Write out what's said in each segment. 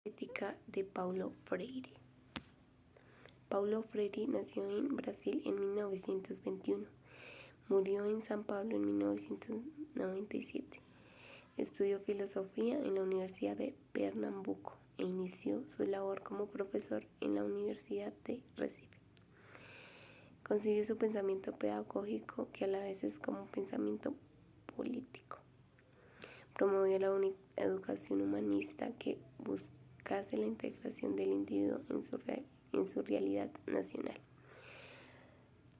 Crítica de Paulo Freire. Paulo Freire nació en Brasil en 1921. Murió en San Pablo en 1997. Estudió filosofía en la Universidad de Pernambuco e inició su labor como profesor en la Universidad de Recife. Concibió su pensamiento pedagógico, que a la vez es como un pensamiento político. Promovió la educación humanista que buscase la integración del individuo en su realidad nacional.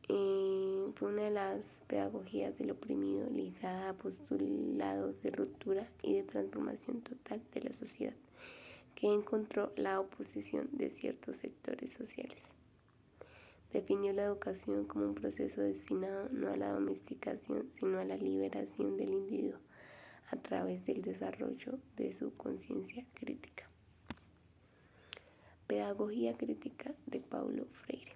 Fue una de las pedagogías del oprimido, ligada a postulados de ruptura y de transformación total de la sociedad, que encontró la oposición de ciertos sectores sociales. Definió la educación como un proceso destinado no a la domesticación, sino a la liberación del individuo a través del desarrollo de su conciencia crítica. Pedagogía crítica de Paulo Freire.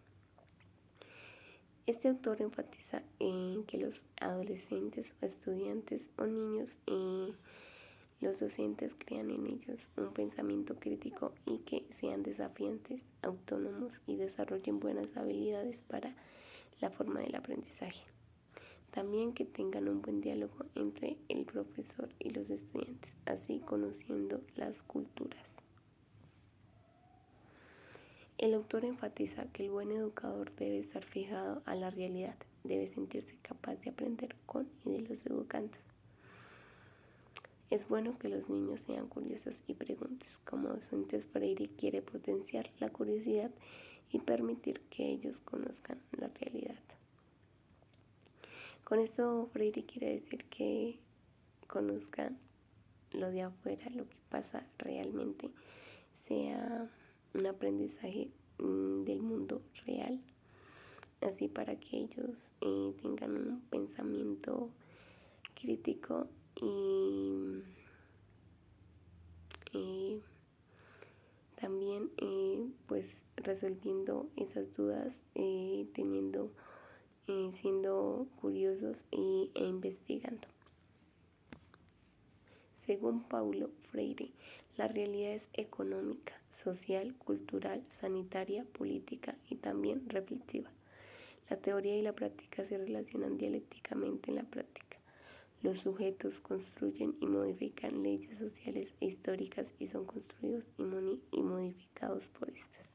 Este autor enfatiza en que los adolescentes o estudiantes o niños, los docentes crean en ellos un pensamiento crítico y que sean desafiantes, autónomos y desarrollen buenas habilidades para la forma del aprendizaje. También que tengan un buen diálogo entre el profesor y los estudiantes, así conociendo las culturas. El autor enfatiza que el buen educador debe estar fijado a la realidad, debe sentirse capaz de aprender con y de los educandos. Es bueno que los niños sean curiosos y pregunten. Como docentes, Freire quiere potenciar la curiosidad y permitir que ellos conozcan la realidad. Con esto Freire quiere decir que conozcan lo de afuera, lo que pasa realmente, sea un aprendizaje del mundo real, así para que ellos tengan un pensamiento crítico y también pues resolviendo esas dudas, siendo curiosos e investigando. Según Paulo Freire, la realidad es económica, social, cultural, sanitaria, política y también reflexiva. La teoría y la práctica se relacionan dialécticamente en la práctica. Los sujetos construyen y modifican leyes sociales e históricas y son construidos y modificados por estas,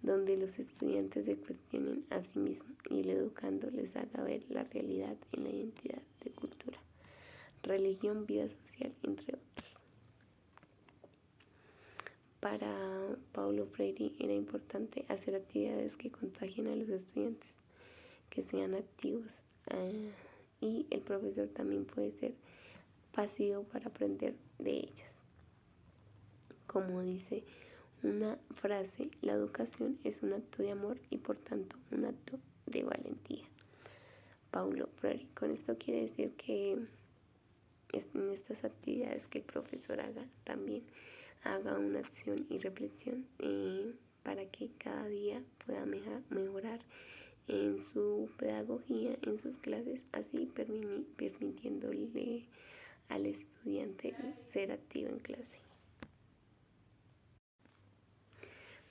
donde los estudiantes se cuestionen a sí mismos y el educando les haga ver la realidad en la identidad de cultura, religión, vida social, entre otros. Para Paulo Freire era importante hacer actividades que contagien a los estudiantes, que sean activos, y el profesor también puede ser pasivo para aprender de ellos. Como dice una frase, la educación es un acto de amor y por tanto un acto de valentía. Paulo Freire. Con esto quiere decir que en estas actividades que el profesor haga, también haga una acción y reflexión para que cada día pueda mejorar en su pedagogía, en sus clases, así permitiéndole al estudiante ser activo en clase.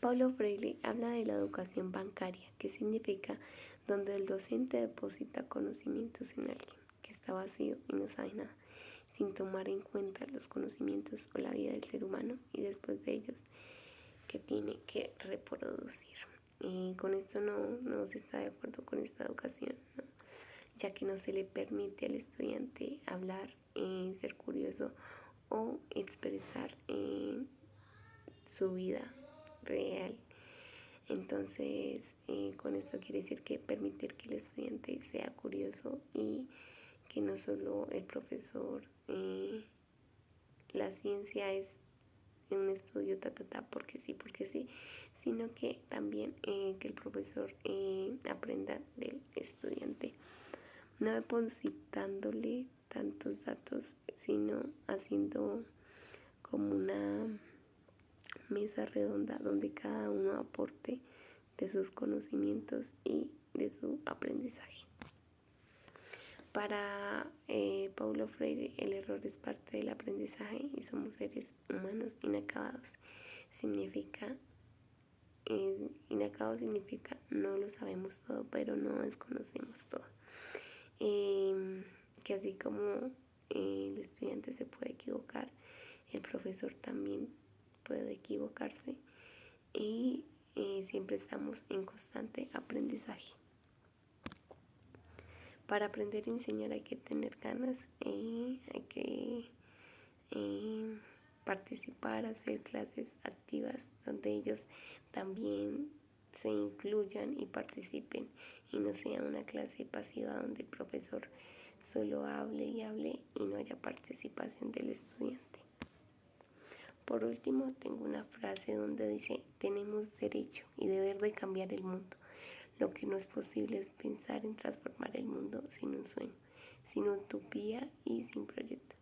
Paulo Freire habla de la educación bancaria, que significa donde el docente deposita conocimientos en alguien que está vacío y no sabe nada, sin tomar en cuenta los conocimientos o la vida del ser humano y después de ellos que tiene que reproducir. Y con esto no se está de acuerdo con esta educación, ¿no? Ya que no se le permite al estudiante hablar, ser curioso o expresar su vida real. Entonces, con esto quiere decir que permitir que el estudiante sea curioso y que no solo el profesor, la ciencia es un estudio porque sí, sino que también que el profesor aprenda del estudiante, no depositándole tantos datos, sino haciendo como una mesa redonda donde cada uno aporte de sus conocimientos y de su aprendizaje. Para Paulo Freire, el error es parte del aprendizaje y somos seres humanos inacabados. Inacabado significa no lo sabemos todo, pero no desconocemos todo. Que así como el estudiante se puede equivocar, el profesor también puede equivocarse y siempre estamos en constante aprendizaje. Para aprender y enseñar hay que tener ganas, hay que participar, hacer clases activas donde ellos también se incluyan y participen y no sea una clase pasiva donde el profesor solo hable y hable y no haya participación del estudiante. Por último, tengo una frase donde dice: tenemos derecho y deber de cambiar el mundo. Lo que no es posible es pensar en transformar el mundo sin un sueño, sin utopía y sin proyecto.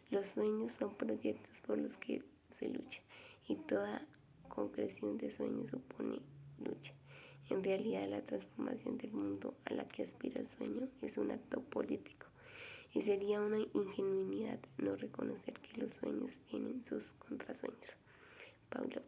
Los sueños son proyectos por los que se lucha y toda concreción de sueños supone lucha. En realidad, la transformación del mundo a la que aspira el sueño es un acto político y sería una ingenuidad no reconocer que los sueños tienen sus contrasueños. Paulo